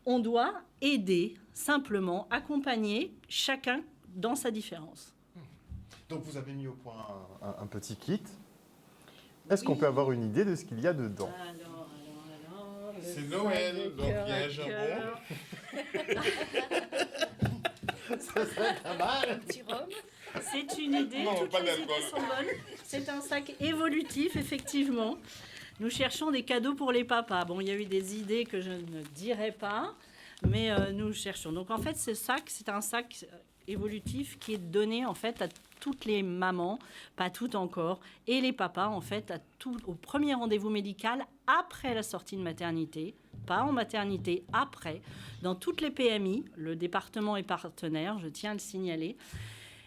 on doit aider, simplement accompagner chacun dans sa différence. Donc vous avez mis au point un petit kit. Est-ce qu'on peut avoir une idée de ce qu'il y a dedans? C'est Noël, donc il y a un jambon. Ça serait pas mal. Petit rhum. C'est une idée, Non, toutes pas les d'alcool. idées sont bonnes. C'est un sac évolutif, effectivement. Nous cherchons des cadeaux pour les papas. Bon, il y a eu des idées que je ne dirai pas, mais nous cherchons. Donc en fait, ce sac, c'est un sac évolutif qui est donné en fait à toutes les mamans, pas toutes encore, et les papas en fait au premier rendez-vous médical après la sortie de maternité, pas en maternité, après, dans toutes les PMI, le département est partenaire, je tiens à le signaler.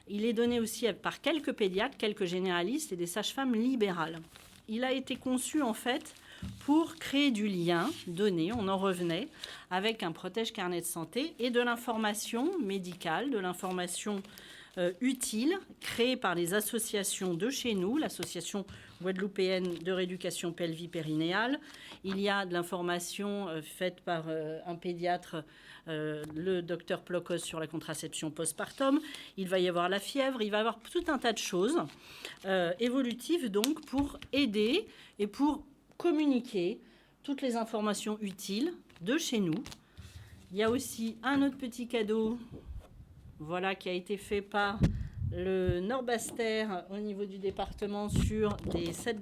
Il est donné aussi par quelques pédiatres, quelques généralistes et des sages-femmes libérales. Il a été conçu en fait pour créer du lien donné, on en revenait, avec un protège-carnet de santé et de l'information médicale, de l'information utile, créée par les associations de chez nous, l'association guadeloupéenne de rééducation pelvie-périnéale. Il y a de l'information faite par un pédiatre, le docteur Plocos, sur la contraception postpartum. Il va y avoir la fièvre, il va y avoir tout un tas de choses évolutives donc pour aider et pour communiquer toutes les informations utiles de chez nous. Il y a aussi un autre petit cadeau, voilà, qui a été fait par le Nord-Basse-Terre au niveau du département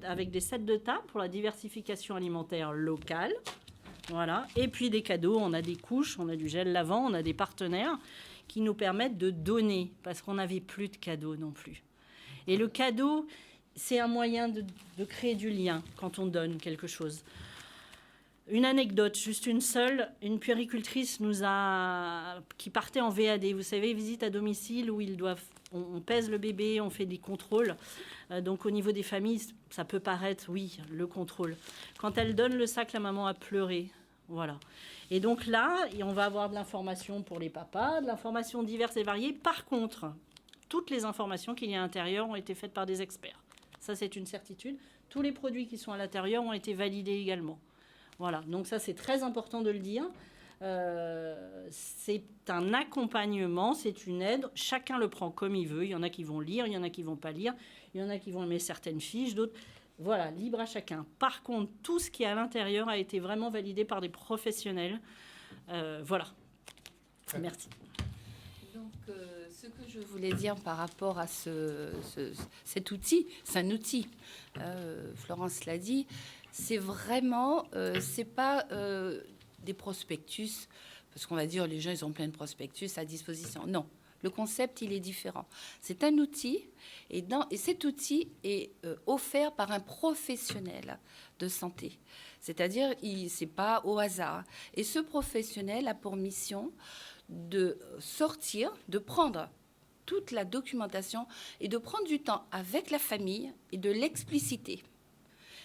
avec des sets de table pour la diversification alimentaire locale. Voilà. Et puis des cadeaux, on a des couches, on a du gel lavant, on a des partenaires qui nous permettent de donner, parce qu'on n'avait plus de cadeaux non plus. Et le cadeau, c'est un moyen de créer du lien quand on donne quelque chose. Une anecdote, juste une seule. Une puéricultrice qui partait en VAD, vous savez, visite à domicile où on pèse le bébé, on fait des contrôles. Donc au niveau des familles, ça peut paraître, oui, le contrôle. Quand elle donne le sac, la maman a pleuré. Voilà. Et donc là, on va avoir de l'information pour les papas, de l'information diverse et variée. Par contre, toutes les informations qu'il y a à l'intérieur ont été faites par des experts. Ça, c'est une certitude. Tous les produits qui sont à l'intérieur ont été validés également. Voilà. Donc ça, c'est très important de le dire. C'est un accompagnement, c'est une aide. Chacun le prend comme il veut. Il y en a qui vont lire, il y en a qui vont pas lire. Il y en a qui vont aimer certaines fiches, d'autres... Voilà, libre à chacun. Par contre, tout ce qui est à l'intérieur a été vraiment validé par des professionnels. Voilà. Merci. Donc, ce que je voulais dire par rapport à cet outil, c'est un outil. Florence l'a dit, c'est vraiment, c'est pas des prospectus, parce qu'on va dire les gens ils ont plein de prospectus à disposition. Non. Le concept, il est différent. C'est un outil, et cet outil est offert par un professionnel de santé. C'est-à-dire, c'est pas au hasard. Et ce professionnel a pour mission de sortir, de prendre toute la documentation et de prendre du temps avec la famille et de l'expliciter.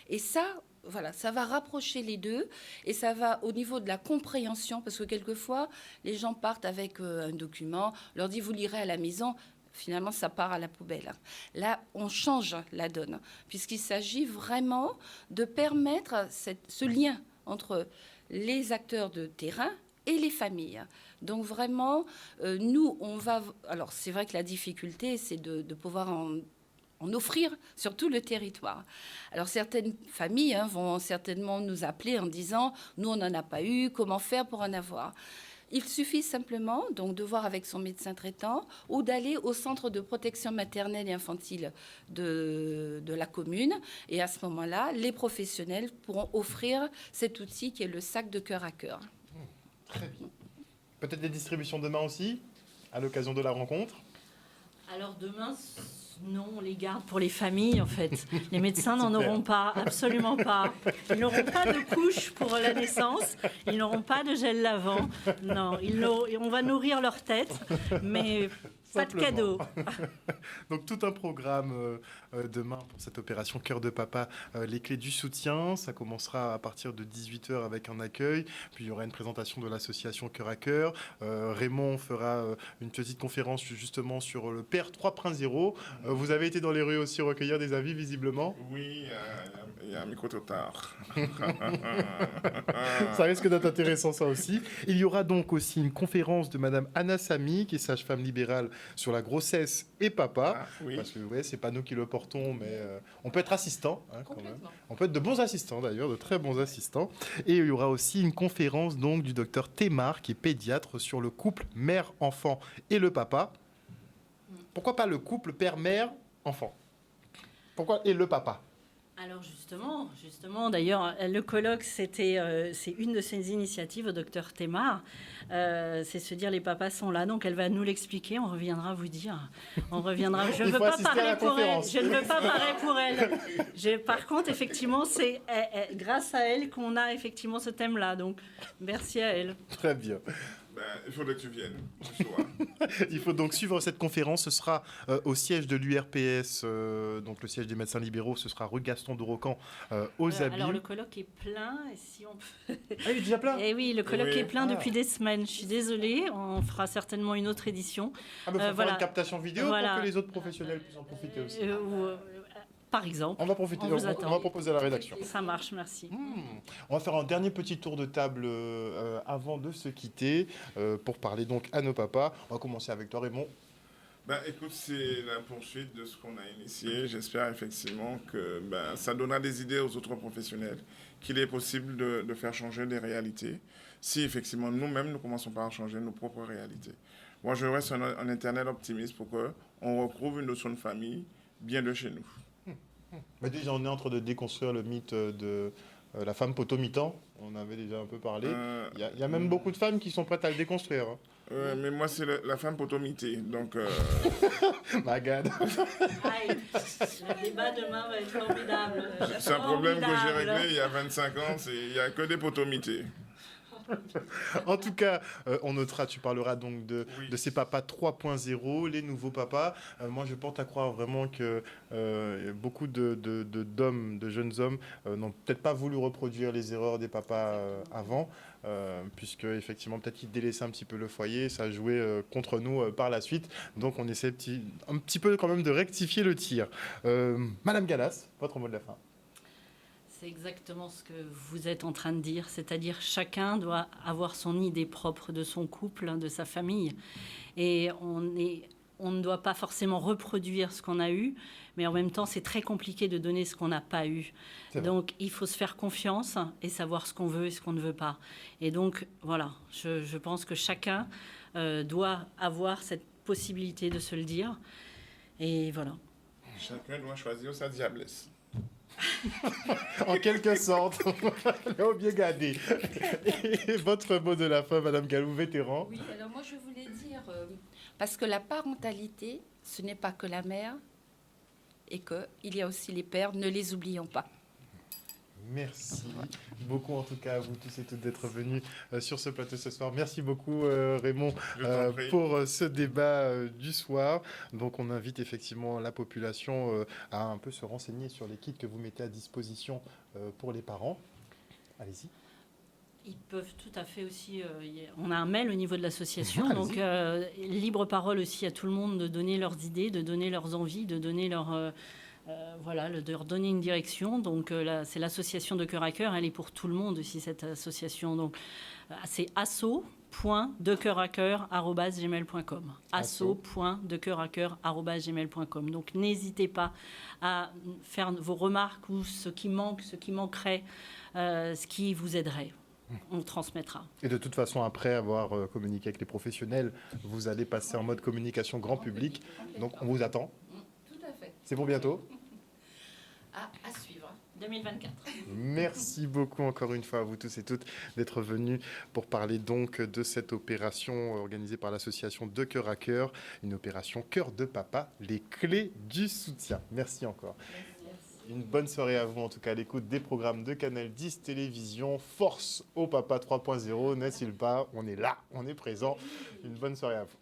Et ça... Voilà, ça va rapprocher les deux et ça va au niveau de la compréhension parce que quelquefois, les gens partent avec un document, leur dit vous lirez à la maison, finalement ça part à la poubelle. Là, on change la donne puisqu'il s'agit vraiment de permettre ce lien entre les acteurs de terrain et les familles. Donc vraiment, nous, on va... Alors c'est vrai que la difficulté, c'est de pouvoir en offrir sur tout le territoire. Alors certaines familles vont certainement nous appeler en disant « nous on n'en a pas eu, comment faire pour en avoir ?» Il suffit simplement donc de voir avec son médecin traitant ou d'aller au centre de protection maternelle et infantile de la commune. Et à ce moment-là, les professionnels pourront offrir cet outil qui est le sac de cœur à cœur. Très bien. Peut-être des distributions demain aussi, à l'occasion de la rencontre? Alors demain... Non, on les garde pour les familles, en fait. Les médecins n'en auront pas, absolument pas. Ils n'auront pas de couche pour la naissance. Ils n'auront pas de gel lavant. Non, on va nourrir leur tête, mais pas de cadeau. Donc tout un programme demain pour cette opération Cœur de Papa, les clés du soutien. Ça commencera à partir de 18h avec un accueil. Puis il y aura une présentation de l'association Cœur à Cœur. Raymond fera une petite conférence justement sur le Père 3.0. Vous avez été dans les rues aussi recueillir des avis visiblement? Oui, il y a un micro-trottoir. Ça risque d'être intéressant ça aussi. Il y aura donc aussi une conférence de Madame Anna Samy, qui est sage-femme libérale sur la grossesse et papa. Ah, oui. Parce que ouais, c'est pas nous qui le portons, mais on peut être assistant quand même. On peut être de bons assistants d'ailleurs, de très bons assistants. Et il y aura aussi une conférence donc du docteur Thémar, qui est pédiatre, sur le couple mère-enfant et le papa. Pourquoi pas le couple père-mère-enfant? Pourquoi et le papa? Alors justement, d'ailleurs, le colloque, c'est une de ses initiatives au docteur Thémar. C'est se dire les papas sont là, donc elle va nous l'expliquer. On reviendra vous dire. On reviendra. Je ne veux pas parler pour elle. Je ne veux pas parler pour elle. Par contre, effectivement, c'est grâce à elle qu'on a effectivement ce thème-là. Donc merci à elle. Très bien. Il faudrait que tu viennes. Il faut donc suivre cette conférence. Ce sera au siège de l'URPS, donc le siège des médecins libéraux. Ce sera rue Gaston de Rocan aux Abîmes. Alors le colloque est plein. Et si on peut... Ah, il est déjà plein? Eh oui, le colloque est plein depuis des semaines. Je suis désolée. On fera certainement une autre édition. Ah, mais il faut faire une captation vidéo pour que les autres professionnels puissent en profiter aussi. Par exemple. On va profiter, on va proposer à la rédaction. Ça marche, merci. On va faire un dernier petit tour de table avant de se quitter pour parler donc à nos papas. On va commencer avec toi, Raymond. Écoute, c'est la poursuite de ce qu'on a initié. J'espère effectivement que ça donnera des idées aux autres professionnels, qu'il est possible de faire changer les réalités, si effectivement nous-mêmes nous commençons par changer nos propres réalités. Moi, je reste un éternel optimiste pour qu'on retrouve une notion de famille bien de chez nous. Mais déjà, on est en train de déconstruire le mythe de la femme potomitan. On avait déjà un peu parlé. Il y a même beaucoup de femmes qui sont prêtes à le déconstruire. Mais moi, c'est la femme potomité. Donc, Magad. Aïe, le débat demain va être formidable. c'est un problème que j'ai Formidable. réglé il y a 25 ans. Il n'y a que des potomités. En tout cas, on notera, tu parleras donc de ces papas 3.0, les nouveaux papas. Moi, je porte à croire vraiment que beaucoup d'hommes, de jeunes hommes, n'ont peut-être pas voulu reproduire les erreurs des papas avant, puisque effectivement, peut-être qu'ils délaissaient un petit peu le foyer, ça a joué contre nous par la suite. Donc, on essaie un petit peu quand même de rectifier le tir. Madame Gallas, votre mot de la fin. C'est exactement ce que vous êtes en train de dire, c'est-à-dire chacun doit avoir son idée propre de son couple, de sa famille. Et on ne doit pas forcément reproduire ce qu'on a eu, mais en même temps, c'est très compliqué de donner ce qu'on n'a pas eu. Donc, il faut se faire confiance et savoir ce qu'on veut et ce qu'on ne veut pas. Et donc, voilà, je pense que chacun doit avoir cette possibilité de se le dire. Et voilà. Chacun doit choisir sa diablesse. En quelque sorte, Léo bien gardé. Et votre mot de la fin, Madame Galou, vétéran. Oui, alors moi je voulais dire, parce que la parentalité, ce n'est pas que la mère, et qu'il y a aussi les pères, ne les oublions pas. Merci beaucoup en tout cas à vous tous et toutes d'être venus sur ce plateau ce soir. Merci beaucoup Raymond pour ce débat du soir. Donc on invite effectivement la population à un peu se renseigner sur les kits que vous mettez à disposition pour les parents. Allez-y. Ils peuvent tout à fait aussi... on a un mail au niveau de l'association, donc libre parole aussi à tout le monde de donner leurs idées, de donner leurs envies, de donner leur... de leur donner une direction. Donc c'est l'association de Cœur à Cœur, elle est pour tout le monde aussi cette association. Donc c'est asso.decoeuracœur@gmail.com. asso.decoeuracœur@gmail.com. Donc n'hésitez pas à faire vos remarques ou ce qui manquerait, ce qui vous aiderait. On transmettra. Et de toute façon, après avoir communiqué avec les professionnels, vous allez passer en mode communication grand public. Donc on vous attend. Tout à fait. C'est pour bientôt. À suivre. 2024. Merci beaucoup encore une fois à vous tous et toutes d'être venus pour parler donc de cette opération organisée par l'association De Cœur à Cœur, une opération Cœur de Papa, les clés du soutien. Merci encore. Une bonne soirée à vous, en tout cas, à l'écoute des programmes de Canal 10 Télévision. Force au Papa 3.0, n'est-il pas? On est là, on est présent. Une bonne soirée à vous.